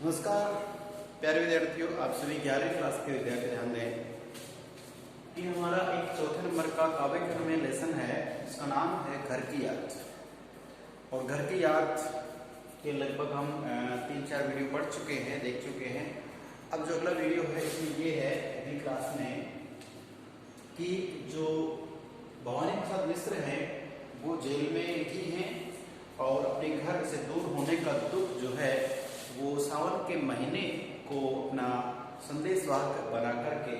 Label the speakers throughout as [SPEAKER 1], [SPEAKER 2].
[SPEAKER 1] नमस्कार प्यारे विद्यार्थियों, आप सभी 11वीं क्लास के विद्यार्थी ध्यान दें कि हमारा एक चौथे नंबर का काव्य क्रम में लेसन है, इसका नाम है घर की याद। और घर की याद के लगभग हम 3-4 वीडियो पढ़ चुके हैं, देख चुके हैं। अब जो अगला वीडियो है इसमें ये है अगली क्लास में कि जो भवानी प्रसाद मिश्र हैं वो जेल में ही हैं और अपने घर से दूर होने का दुख जो है वो सावन के महीने को अपना संदेश वाहक बना करके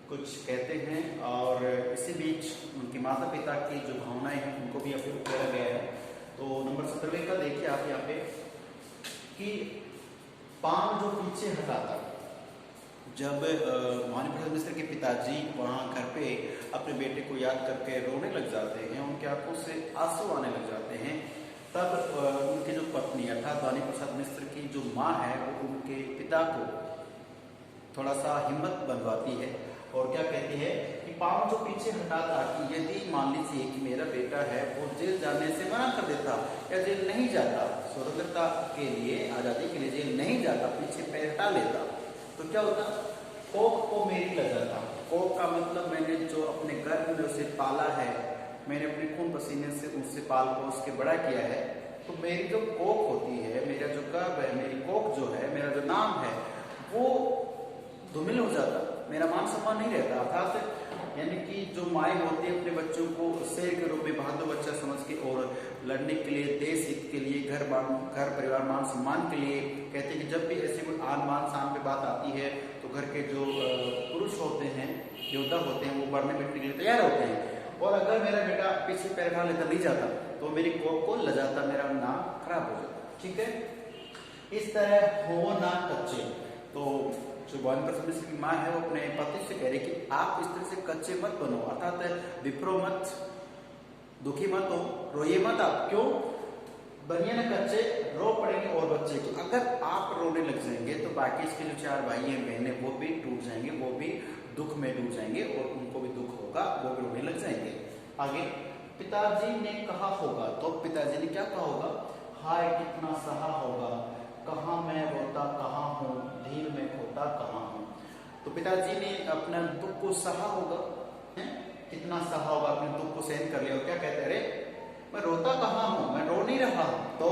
[SPEAKER 1] कुछ कहते हैं। और इसी बीच उनके माता पिता की जो भावनाएं हैं उनको भी अभिव्यक्त किया गया है। तो नंबर 17 का देखिए आप यहाँ पे कि पांव जो पीछे हटाता, जब भवानी प्रसाद मिश्र के पिताजी वहाँ घर पे अपने बेटे को याद करके रोने लग जाते हैं, उनके आंखों से आंसू आने लग जाते हैं, तब उनकी जो पत्नी अर्थात भवानी प्रसाद मिश्र की जो माँ है वो उनके पिता को थोड़ा सा हिम्मत बंधवाती है और क्या कहती है कि पाँव जो पीछे हटाता कि यदि मान लीजिए कि मेरा बेटा है वो जेल जाने से मना कर देता या जेल नहीं जाता, स्वतंत्रता के लिए आज़ादी के लिए जेल नहीं जाता, पीछे पैर हटा लेता, तो क्या होता? कोख को मेरी लग जाता। कोख का मतलब मैंने जो अपने गर्भ में उसे पाला है, मैंने अपने खून पसीने से उससे पाल को उसके बड़ा किया है, तो मेरी जो कोख होती है, मेरा जो गर्भ है, मेरी कोख जो है, मेरा जो नाम है वो धूमिल हो जाता, मेरा मान सम्मान नहीं रहता। अर्थात यानी कि जो माएँ होती है अपने बच्चों को शेर के रूप में बहादुर बच्चा समझ के और लड़ने के लिए, देश हित के लिए, घर परिवार मान सम्मान के लिए कहते हैं कि जब भी ऐसी कोई आन बान शान पे बात आती है तो घर के जो पुरुष होते हैं, योद्धा होते हैं, वो बढ़ने बैठने के लिए तैयार होते हैं। और अगर मेरा बेटा पीछे पैर ढाल लेकर नहीं जाता तो मेरी कोख को लजाता, मेरा नाम खराब हो जाता। ठीक है, इस तरह हो ना कच्चे। तो जो भवानी प्रसाद मिश्र की माँ है वो अपने पति से कह रही कि आप इस तरह से कच्चे मत बनो, अर्थात विप्रो मत, दुखी मत हो, रोइए मत। आप क्यों बनिए ना कच्चे, रो पड़ेंगे और बच्चे को अगर आप रोने लग जाएंगे तो बाकी इसके जो 4 भाई हैं बहनें वो भी टूट जाएंगे, वो भी दुख में डूब जाएंगे और उनको भी दुख होगा, वो भी रोने लग जाएंगे। आगे पिताजी ने कहा होगा, तो पिताजी ने क्या कहा होगा? हाय कितना सहा होगा, कहाँ मैं रोता कहाँ हूँ, धीर में खोता कहाँ हूँ। तो पिताजी ने अपना दुख को सहा होगा, है? कितना सहा होगा, अपने दुख को सहन कर लिया और क्या कहते? अरे मैं रोता कहाँ हूँ, मैं रो नहीं रहा हूँ, तो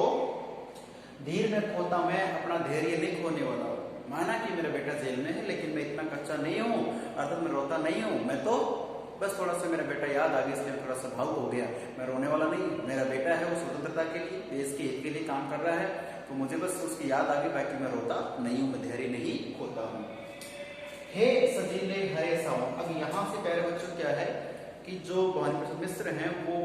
[SPEAKER 1] धीर में खोता, मैं अपना धैर्य नहीं खोने वाला हूँ। माना कि मेरा बेटा जेल में है लेकिन मैं इतना कच्चा नहीं हूँ, अर्थात मैं रोता नहीं हूँ, मैं तो बस थोड़ा सा मेरा बेटा याद आ गया इसलिए थोड़ा सा भावुक हो गया, मैं रोने वाला नहीं। मेरा बेटा है वो स्वतंत्रता के लिए, देश के हित के लिए काम कर रहा है, तो मुझे बस उसकी याद आ गई, बाकी मैं रोता नहीं हूँ, मैं धैर्य नहीं खोता हूँ। हे सजीले हरे सावन। अब यहाँ से प्यारे बच्चों क्या है कि जो भवानी प्रसाद मिश्र हैं वो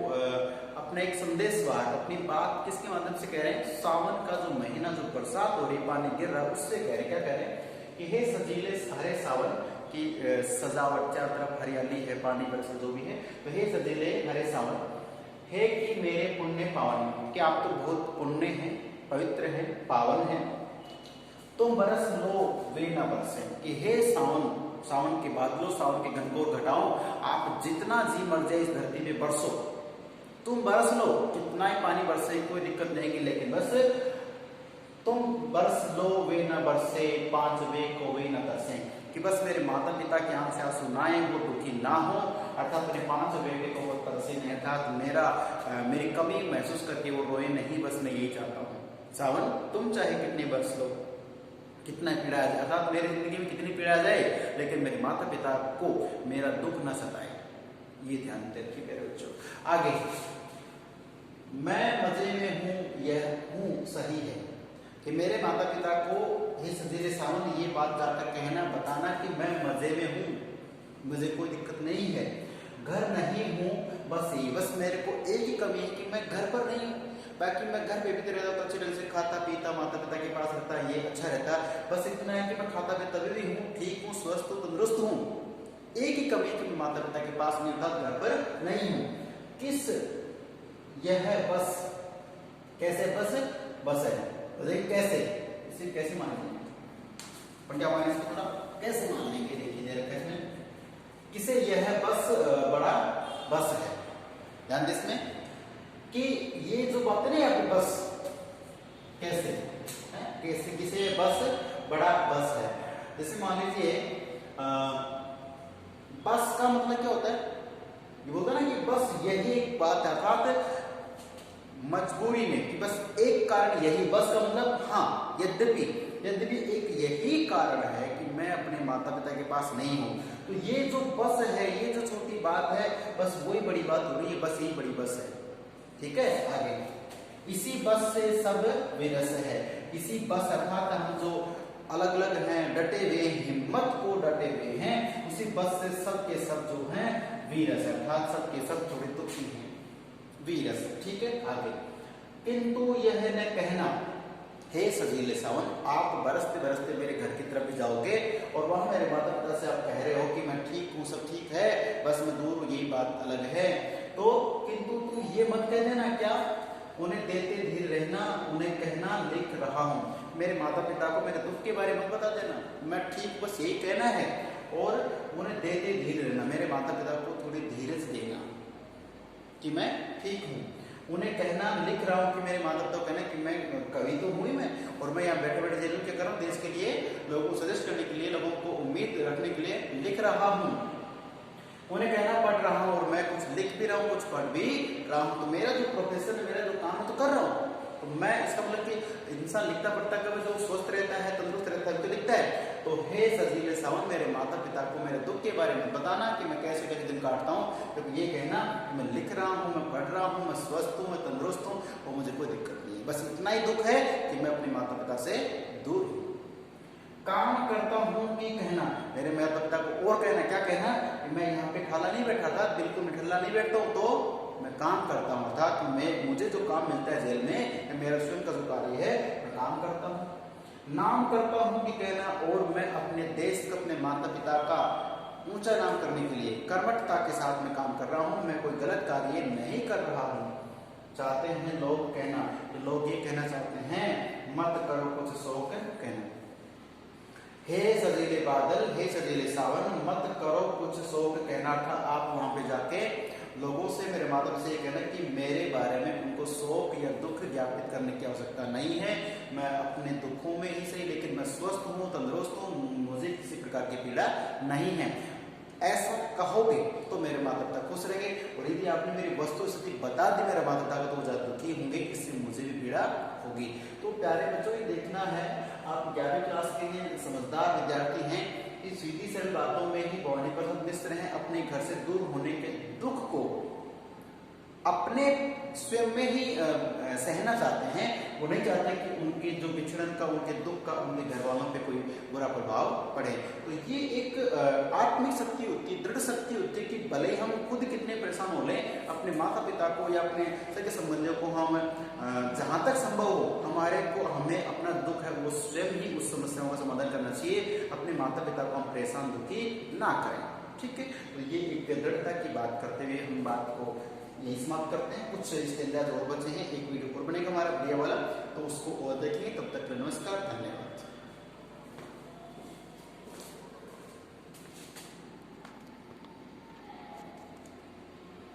[SPEAKER 1] अपना एक संदेश वाहक, अपनी बात किसके माध्यम से कह रहे हैं? सावन का जो महीना, जो बरसात हो रही, पानी गिर रहा है, उससे कह रहे हैं। क्या कह रहे हैं कि हे सजीले हरे सावन की सजावट, चारों तरफ हरियाली है, पानी बरसा जो भी है, तो हे सजीले हरे सावन, हे कि मेरे पुण्य पावन, कि आप तो बहुत पुण्य हैं, पवित्र हैं, पावन हैं, तुम बरस लो वे न बरसे, कि हे सावन, सावन के बादलों, सावन के घनघोर घटाओं, आप जितना जी मर जाए इस धरती में बरसो, तुम बरस लो, कितना ही पानी बरसे कोई दिक्कत नहीं की, लेकिन बस तुम बरस लो वे न बरसे, 5 वे को वे न तरसे, कि बस मेरे माता पिता की आंख से आंसू ना आए, वो दुखी ना हो, अर्थात मेरे 5 बेटे को वो तरसे नहीं, अर्थात मेरी कमी महसूस करके वो रोए नहीं, बस मैं यही चाहता हूँ। सावन तुम चाहे कितने बरस लो, कितना पीड़ा आ जाए, अर्थात मेरी जिंदगी में कितनी पीड़ा आ जाए, लेकिन मेरे माता पिता को मेरा दुख न सताए, ये ध्यान रखिए मेरे बच्चों। आगे, मैं मजे में हूँ, यह हूँ सही है, कि मेरे माता पिता को हे सजीले सावन ये बात जाकर कहना, बताना कि मैं मजे में हूँ, मुझे कोई दिक्कत नहीं है, घर नहीं हूँ, बस ये, बस मेरे को एक ही कमी है कि मैं घर पर नहीं हूँ, बाकी मैं घर पे भी रहता, अच्छे ढंग से खाता पीता, माता पिता के पास रहता, ये अच्छा रहता, बस इतना है कि मैं खाता पीता भी हूँ, ठीक हूँ, स्वस्थ हूँ, तंदुरुस्त हूँ, एक ही कमी है कि मैं माता पिता के पास नहीं था, घर पर नहीं हूँ। किस यह बस, कैसे बस, बस है, लेकिन कैसे, इसे कैसे मानेंगे? पंडिया माने इसको थोड़ा कैसे मान लेंगे? देखिए दे रखा है इसमें, किसे यह बस बड़ा बस है, ध्यान दे इसमें कि ये जो बात नहीं आपके बस कैसे है, कैसे किसे बस जैसे मान लीजिए बस का मतलब क्या होता है, ये बोलता है ना कि बस यही एक बात है, अर्थात मजबूरी में कि बस एक कारण यही, बस का मतलब हाँ यद्यपि एक यही कारण है कि मैं अपने माता पिता के पास नहीं हूं, तो ये जो बस है, ये जो छोटी बात है, बस वही बड़ी बात हो रही है, बस यही बड़ी बस है। ठीक है, आगे इसी बस से सब विरस है, इसी बस अर्थात हम जो अलग अलग हैं, डटे हुए हिम्मत को डटे हुए हैं, उसी बस से सब के सब जो हैं वीरस, अर्थात सब के सब थोड़े दुखी हैं, वीरस। ठीक है, आगे किंतु यह न कहना, हे सजीले सावन, आप बरसते बरसते मेरे घर की तरफ भी जाओगे और वहां मेरे माता पिता से आप कह रहे हो कि मैं ठीक हूं, सब ठीक है, बस मैं दूर हूं, यही बात अलग है, तो किंतु तू ये मत कह देना, क्या उन्हें देते धीर रहना, उन्हें कहना लिख रहा हूं, मेरे माता पिता को मेरे दुख के बारे में बता देना, मैं ठीक, बस यही कहना है, और उन्हें देते धीर रहना, मेरे माता पिता को थोड़ी धीरज देना कि मैं ठीक हूं, उन्हें कहना लिख रहा हूं, कि मेरे माता पिता को कहना कि मैं कवि तो हूं ही मैं, और मैं यहाँ बैठे बैठे जरूर क्या कर रहा हूँ, देश के लिए, लोगों को सजेस्ट करने के लिए, लोगों को उम्मीद रखने के लिए लिख रहा हूं, उन्हें कहना पढ़ रहा हूं, और मैं कुछ लिख भी रहा हूं, कुछ पढ़ भी रहा हूं, तो मेरा जो प्रोफेशन है, मेरा जो काम है, तो कर रहा हूं, तो मैं इसका मतलब कि इंसान लिखता पढ़ता कभी जो स्वस्थ रहता है, तंदुरुस्त रहता है, तो लिखता है, तो हे सजीले सावन, मेरे माता पिता को मेरे दुख के बारे में बताना कि मैं कैसे कैसे दिन काटता हूँ, तो ये कहना मैं लिख रहा हूँ, मैं पढ़ रहा हूँ, मैं स्वस्थ हूँ, मैं तंदुरुस्त हूँ, और मुझे कोई दिक्कत नहीं है, बस इतना ही दुख है कि मैं अपने माता पिता से दूर हूँ। काम करता हूँ कि कहना, मेरे माता पिता को और कहना, क्या कहना कि मैं यहाँ पे ठाला नहीं बैठा था, बिल्कुल मैं ढल्ला नहीं बैठता हूँ, तो मैं काम करता हूँ, अर्थात मैं मुझे जो काम मिलता है जेल में, मेरा स्वयं का जो कार्य है, मैं काम करता हूँ। नाम करता हूँ कि कहना, और मैं अपने देश का, अपने माता पिता का ऊंचा नाम करने के लिए कर्मठता के साथ में काम कर रहा हूँ, मैं कोई गलत कार्य नहीं कर रहा हूँ। चाहते हैं लोग कहना, तो लोग ये कहना चाहते हैं, मत करो कुछ शौक कहना, हे सजीले बादल, हे सजीले सावन, मत करो कुछ शोक कहना था, आप वहां पे जाके लोगों से, मेरे माध्यम से ये कहना कि मेरे बारे में उनको शोक या दुख ज्ञापित करने की आवश्यकता नहीं है, मैं अपने दुखों में ही सही, लेकिन मैं स्वस्थ हूँ, तंदुरुस्त हूँ, मुझे किसी प्रकार की पीड़ा नहीं है, ऐसा कहोगे तो मेरे माता पिता खुश रहेंगे, और यदि आपने मेरी वस्तु स्थिति बता दी मेरे माता पिता को, तो वो ज्यादा दुखी होंगे, इससे मुझे भी पीड़ा होगी। तो प्यारे बच्चों, ये देखना है, आप 11वीं क्लास के हैं, समझदार विद्यार्थी हैं, इस सीधी सरल बातों में ही भवानीप्रसाद मिश्र हैं, अपने घर से दूर होने के दुख को अपने स्वयं में ही सहना चाहते हैं, वो नहीं चाहते कि उनके जो बिछड़न का, उनके दुख का उनके घर वालों पे कोई बुरा प्रभाव पड़े। तो ये एक आत्मिक शक्ति होती है, दृढ़ शक्ति होती है कि भले हम खुद कितने परेशान हो लें, अपने माता पिता को या अपने सगे संबंधियों को हम जहां तक संभव हो, हमें अपना दुख है वो स्वयं ही उस समस्याओं का समाधान करना चाहिए, अपने माता पिता को हम परेशान दुखी ना करें। ठीक है, तो ये एक दृढ़ता की बात करते हुए हम बात को यही समाप्त करते हैं। कुछ इसके अंदाज और बचे हैं, एक वीडियो और बनेगा हमारा बढ़िया वाला, तो उसको और देखेंगे। तब तक नमस्कार, धन्यवाद।